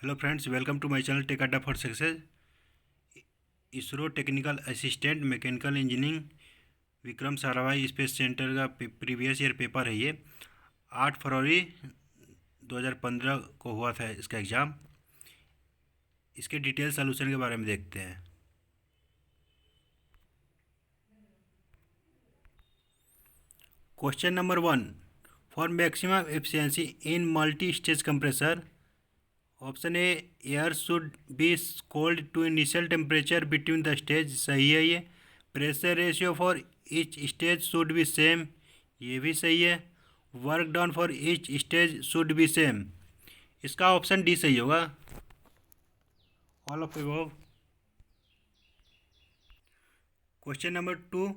Hello friends, welcome to my channel Tech Adda for success. ISRO technical assistant mechanical engineering Vikram Sarabhai Space Centre का previous year paper है। ये 8 फरवरी 2015 को हुआ था इसका एग्ज़ाम। इसके डिटेल सॉल्यूशन के बारे में देखते हैं। Question number 1, for maximum efficiency in multi stage compressor, option A air should be cold to initial temperature between the stage, सही है ये। Pressure ratio for each stage should be same, ये भी सही है। Work done for each stage should be same, इसका option D सही होगा, all of above. Question number 2,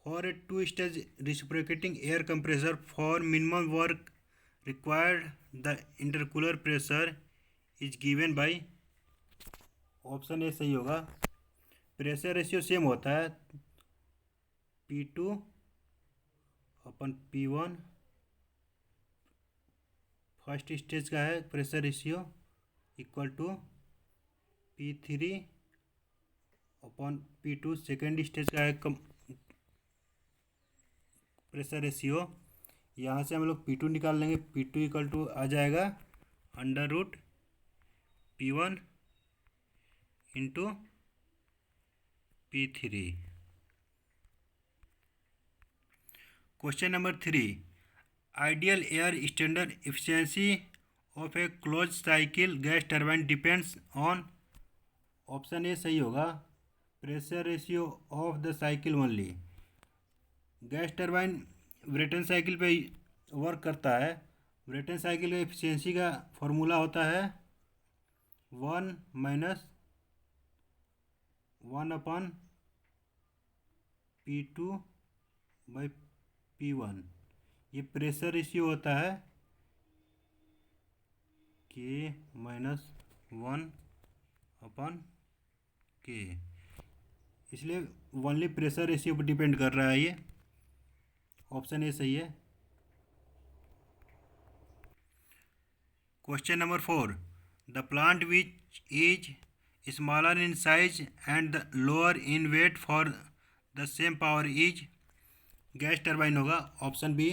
for a 2 stage reciprocating air compressor for minimum work required the intercooler pressure is given by, option A सही होगा। Pressure ratio same होता है P2 अपन P1, first stage का है pressure ratio equal to P3 upon P2, second stage का है pressure ratio. यहाँ से हम लोग P2 निकाल लेंगे, P2 इक्वल टू आ जाएगा under root P1 into P3। Question number 3, ideal air standard efficiency of a close cycle gas turbine depends on, option A सही होगा। Pressure ratio of the cycle only. Gas turbine Brayton cycle पे work करता है। Brayton cycle का efficiency का formula होता है 1 minus 1 upon P2 by P1। ये प्रेशर रेशियो होता है K माइनस 1 अपन K, इसलिए ओनली प्रेशर रेशियो पर डिपेंड कर रहा है ये, ऑप्शन ए सही है। Question number 4, the plant which is smaller in size and the lower in weight for the same power is, gas turbine होगा, option B.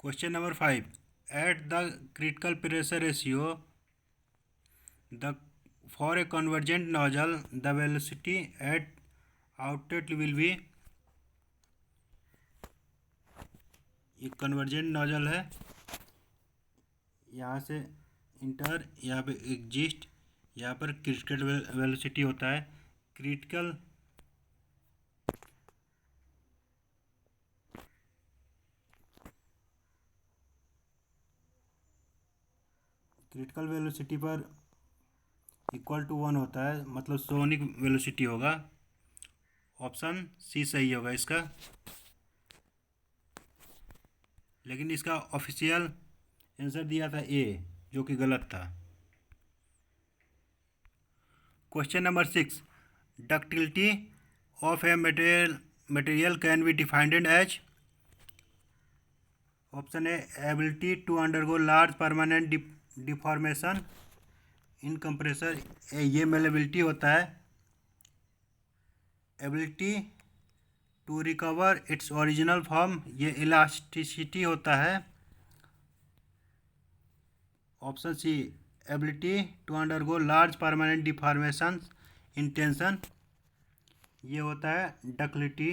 Question number 5, at the critical pressure ratio the for a convergent nozzle the velocity at outlet will be, ये convergent nozzle है, यहाँ से inter, यहाँ पे exist, यहाँ पर critical velocity होता है। क्रिटिकल वेलोसिटी पर इक्वल टू 1 होता है, मतलब सोनिक वेलोसिटी होगा, ऑप्शन सी सही होगा इसका। लेकिन इसका ऑफिशियल आंसर दिया था ए, जो कि गलत था। Question number 6, ductility of a material can be defined as, option A ability to undergo large permanent deformation in compressor, ये मेलेबिलिटी होता है। Ability to recover its original form, ये इलास्टिसिटी होता है, option C ability to undergo large permanent deformation in tension, ये होता है ductility,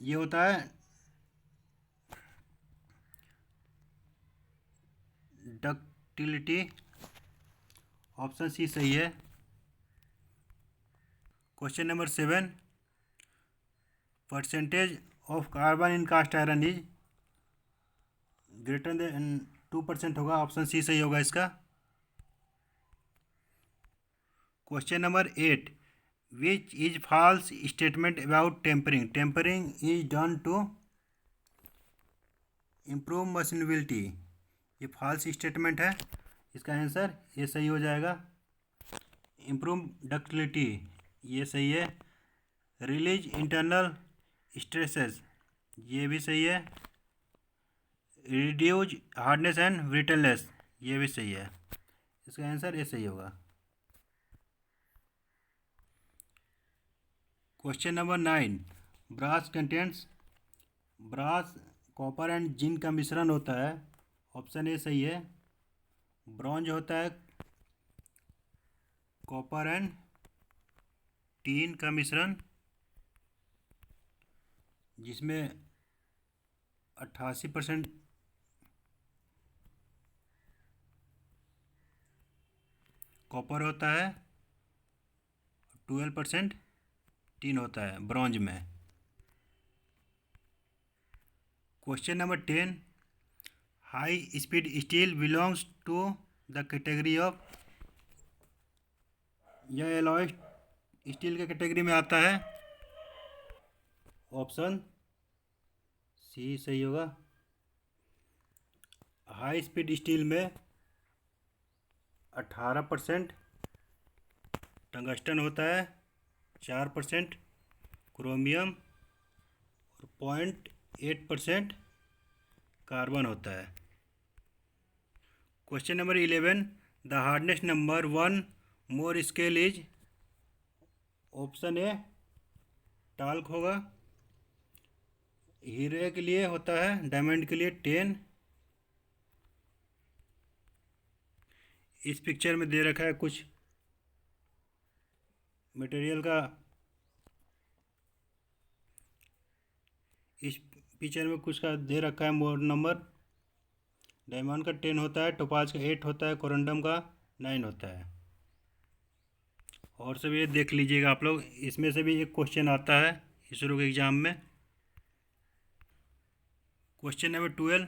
ये होता है डक्टिलिटी, ऑप्शन सी सही है। Question number 7, percentage of carbon in cast iron is greater than 2% होगा, ऑप्शन सी सही होगा इसका। Question number 8, which is false statement about tempering, tempering is done to improve machinability, ये फॉल्स स्टेटमेंट है, इसका answer ये सही हो जाएगा। इम्प्रूव डक्टिलिटी, ये सही है। रिलीज इंटरनल स्ट्रेसेस, ये भी सही है। रिड्यूज हार्डनेस एंड ब्रिटलनेस, ये भी सही है। इसका आंसर ये सही होगा। Question number 9, brass contents, brass copper and zinc का मिश्रण होता है। ऑप्शन ए सही है। ब्रॉन्ज होता है कॉपर एंड टीन का मिश्रण, जिसमें 88% कॉपर होता है, 12% टीन होता है ब्रॉन्ज में। Question number 10, high speed steel belongs to the category of, यह एलॉय स्टील के कैटेगरी में आता है। ऑप्शन सी सही होगा। हाई स्पीड स्टील में 18% टंगस्टन होता है, 4% क्रोमियम और 0.8% कार्बन होता है। Question number 11, the hardness number 1 more scale is, option A talc होगा। हीरे के लिए होता है, डायमंड के लिए 10। इस पिक्चर में दे रखा है कुछ मटेरियल का, इस पिक्चर में कुछ का दे रखा है मोर नंबर। डायमंड का 10 होता है, टोपाज का 8 होता है, कोरंडम का 9 होता है। और सब ये देख लीजिएगा आप लोग, इसमें से भी एक क्वेश्चन आता है इसरो के एग्ज़ाम में। Question number 12,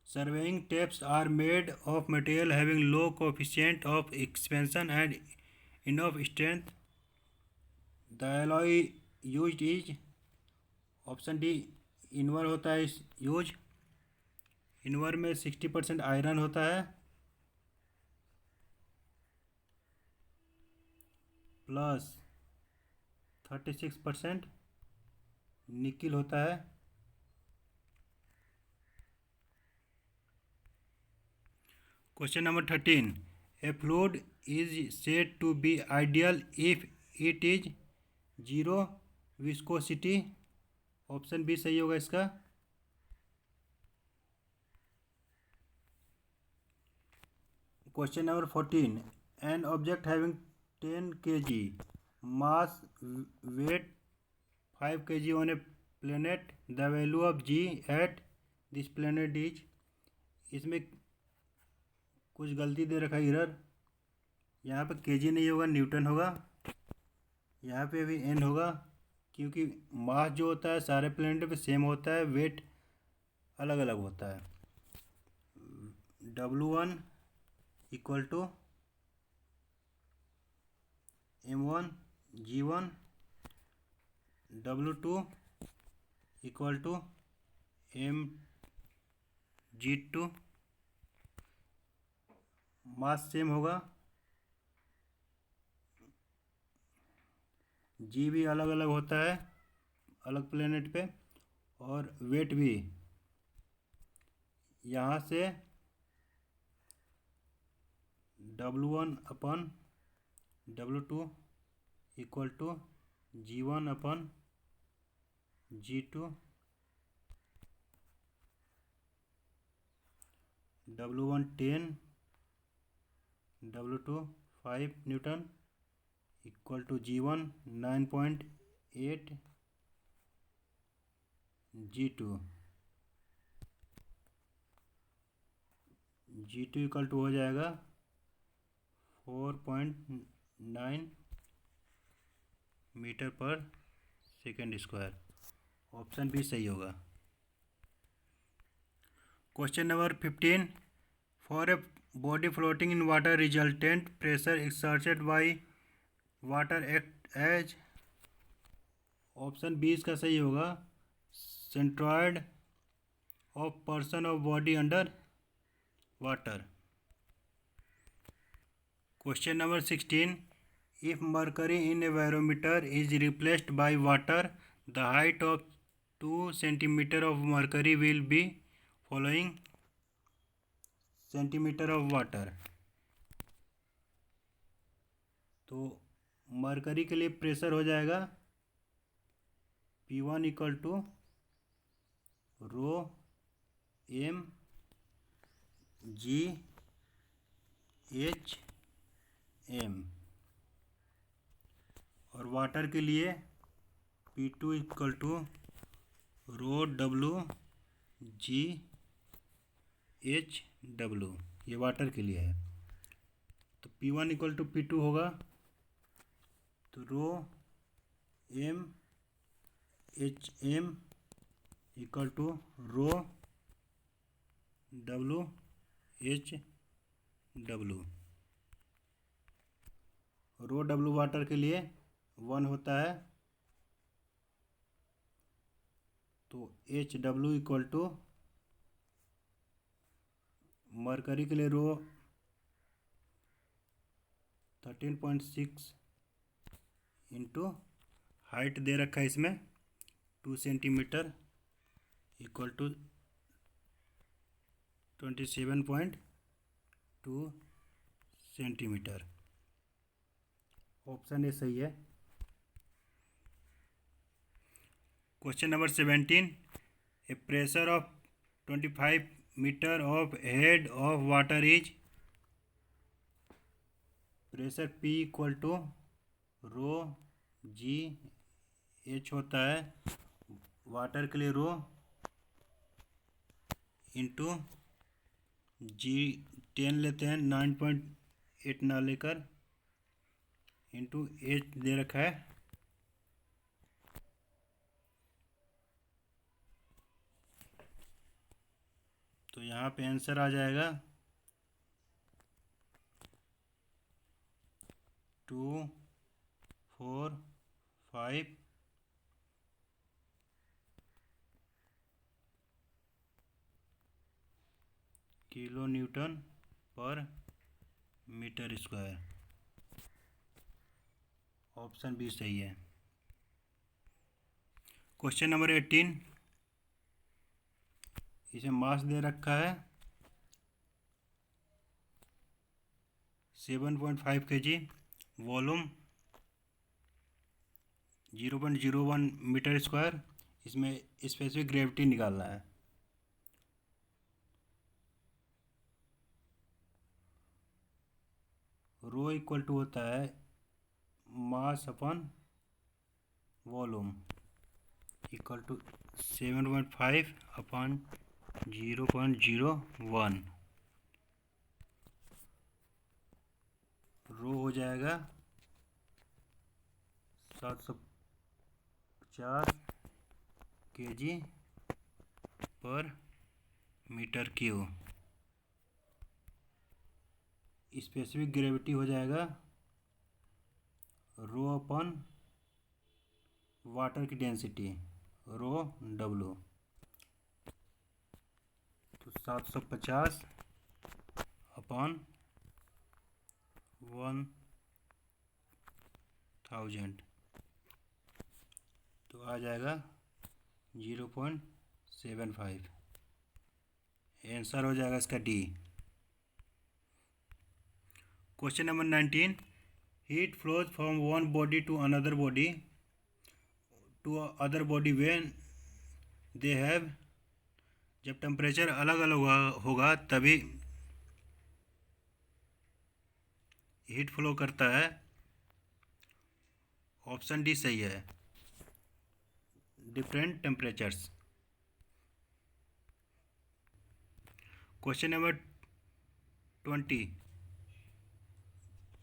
surveying tapes are made of material having low coefficient of expansion and enough strength, the alloy used is, option D invar होता है इस यूज। इनवर में 60% आयरन होता है प्लस 36% निकिल होता है। Question number 13, a fluid is said to be ideal if it is zero viscosity, option B सही होगा इसका। Question number 14, an object having 10 kg mass weight 5 kg on a planet, the value of G at this planet is, इसमें कुछ गलती दे रखा है, error. यहाँ पे केजी नहीं होगा, न्यूटन होगा। यहाँ पे भी एन होगा, क्योंकि मास जो होता है सारे प्लेनेट पे सेम होता है, वेट अलग अलग होता है। W1 equal to M1 G1, W2 equal to MG2, mass same होगा, जी भी अलग अलग होता है अलग प्लेनेट पे, और वेट भी यहाँ से W1 upon W2 equal to G1 upon G2, W1 10, W2 5 newton equal to G1 9.8, G2 equal to हो जाएगा 4.9 मीटर पर सेकेंड स्क्वायर। ऑप्शन बी सही होगा। Question number 15, for a body floating in water resultant pressure exerted by water act as, option B इसका सही होगा, centroid of person of body under water. Question number 16, if mercury in a barometer is replaced by water, the height of 2 centimeter of mercury will be following centimeter of water। तो mercury के लिए pressure हो जाएगा P1 equal to rho M G H M, और water के लिए P2 equal to rho W G H W, ये water के लिए है। तो P1 इक्वल टू P2 होगा, तो rho M H M equal to rho W H W. Rho W water के लिए 1 होता है, तो H W equal to mercury के लिए रो 13.6 इंटू हाइट दे रखा है इसमें 2 centimeter equal to 27.2 centimeter. Option A सही है। Question number 17, a pressure of 25 meter of head of water is, pressure P equal to rho G H होता है, water के लिए रो इंटू जी 10 लेते हैं, 9.8 ना लेकर, इंटू एच दे रखा है। तो यहाँ पे आंसर आ जाएगा 245 किलो न्यूटन पर मीटर स्क्वायर। ऑप्शन बी सही है। क्वेश्चन नंबर 18, इसे मास दे रखा है 7.5 kg, वॉल्यूम 0.01 मीटर स्क्वायर। इसमें स्पेसिफिक ग्रेविटी निकालना है। रो इक्वल टू होता है मास अपन वॉल्यूम इक्वल टू 7.5 अपन 0.01। रो हो जाएगा 750 kg पर मीटर क्यूब। स्पेसिफिक ग्रेविटी हो जाएगा रो अपन वाटर की डेंसिटी रो डब्लू। तो 750 अपन 1000, तो आ जाएगा 0.75। आंसर हो जाएगा इसका D. Question number 19, heat flows from one body to another body when they have, जब टेम्परेचर अलग अलग होगा तभी हीट फ्लो करता है। ऑप्शन डी सही है, different temperatures. Question number 20,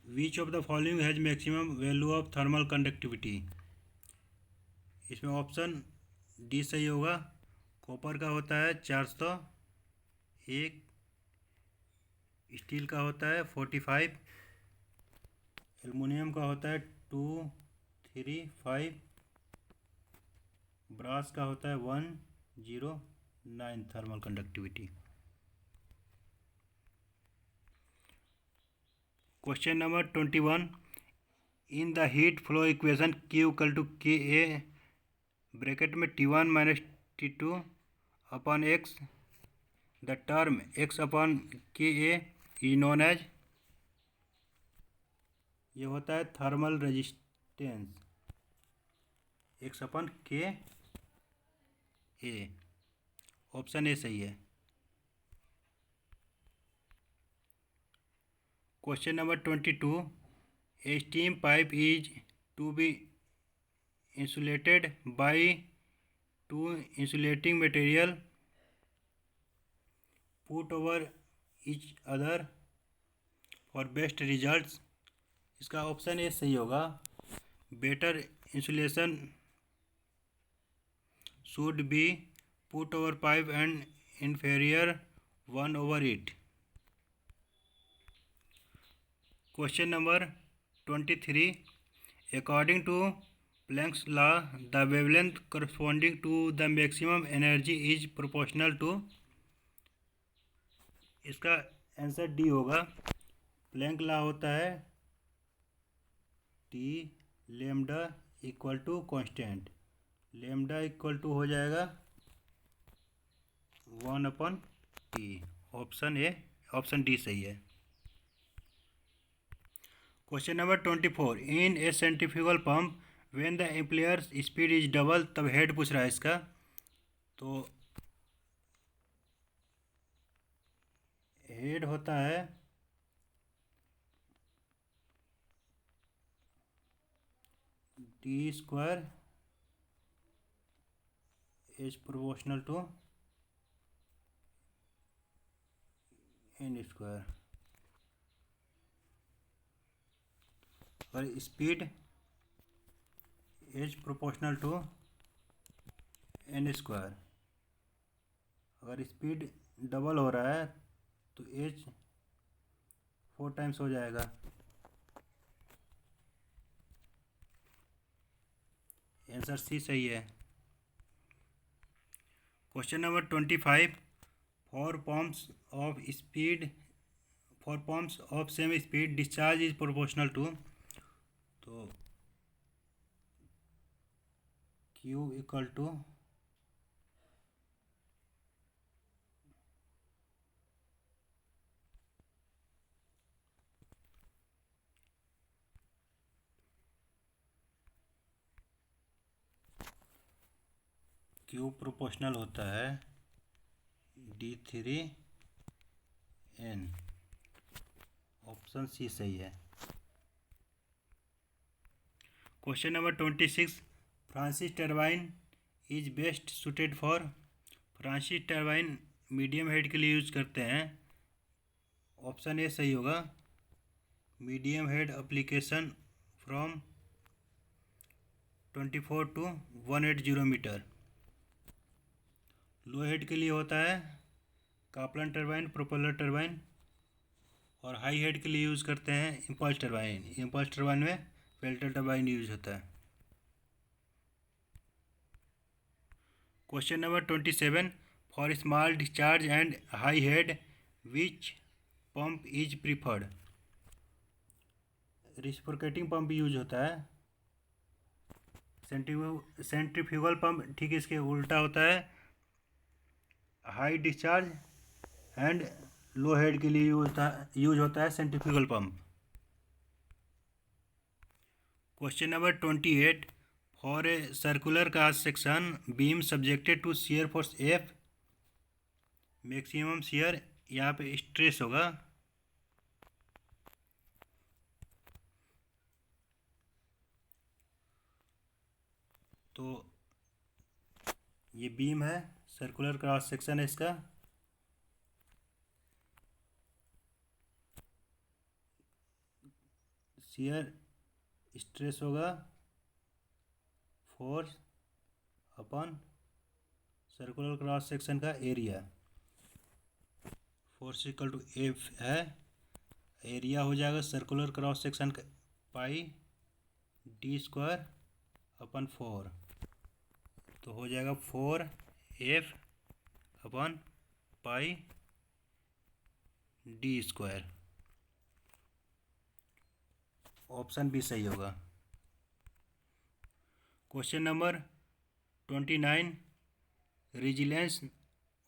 which of the following has maximum value of thermal conductivity. इसमें ऑप्शन डी सही होगा। कॉपर का होता है 401, स्टील का होता है 45, एल्युमिनियम का होता है 235, ब्रास का होता है 109 thermal conductivity. Question number 21, in the heat flow equation Q equal to KA bracket में T1 minus T2 upon X, the term x upon K A is known as, ये होता है thermal resistance, x upon K A. Option A सही है। Question number 22, a steam pipe is to be insulated by two insulating material put over each other for best results। इसका option A सही होगा। Better insulation should be put over pipe and inferior one over it। Question number 23, according to Planck's law the wavelength corresponding to the maximum energy is proportional to, इसका answer D होगा। Planck law होता है T lambda equal to constant, lambda equal to हो जाएगा 1/T। Option A, option D सही है। Question number 24, in a centrifugal pump when the impellers speed is double, तब head पूछ रहा है इसका। तो हेड होता है D square is proportional to N square, और speed as proportional to N square. अगर स्पीड डबल हो रहा है तो एज 4 टाइम्स हो जाएगा। आंसर सी सही है। Question number 25, for pumps of same speed discharge is proportional to, तो Q equal to Q proportional होता है D3N। ऑप्शन सी सही है। Question number 26, Francis turbine is best suited for, Francis turbine medium head के लिए use करते हैं। Option A सही होगा। Medium head application from 24 to 180 meter. Low head के लिए होता है कापलन टर्बाइन, प्रोपेलर टर्बाइन, और हाई हेड के लिए यूज़ करते हैं इम्पल्स टर्बाइन। इम्पल्स टर्बाइन में पेल्टर टर्बाइन यूज होता है। Question number 27, for small discharge and high head which pump is preferred, reciprocating pump use होता है। सेंट्रीफ्यूगल पंप ठीक इसके उल्टा होता है, high discharge and low head के लिए यूज होता है centrifugal pump. Question number 28, for a circular cross section beam subjected to shear force F, maximum shear यहाँ पे स्ट्रेस होगा। तो ये बीम है, सर्कुलर क्रॉस सेक्शन है इसका, शियर स्ट्रेस होगा force upon circular cross section का area. Force equal to F है, एरिया हो जाएगा सर्कुलर क्रॉस सेक्शन का पाई डी स्क्वायर अपन 4, तो हो जाएगा 4F अपन पाई डी स्क्वायर। ऑप्शन बी सही होगा। Question number 29. Resilience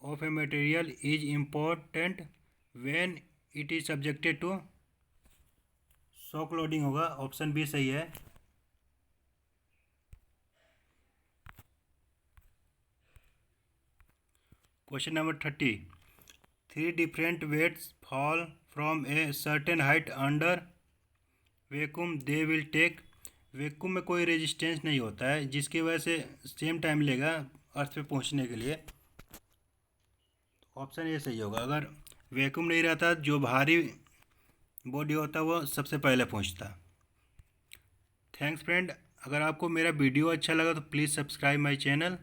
of a material is important when it is subjected to shock loading होगा, ऑप्शन बी सही है। Question number 30. 3 different weights fall from a certain height under vacuum, they will take. Vacuum में कोई resistance नहीं होता है जिसकी वजह से सेम टाइम लेगा अर्थ पे पहुंचने के लिए। ऑप्शन ए सही होगा। अगर वैक्यूम नहीं रहता, जो भारी बॉडी होता वो सबसे पहले पहुंचता। Thanks friend. अगर आपको मेरा वीडियो अच्छा लगा तो प्लीज़ सब्सक्राइब माय चैनल।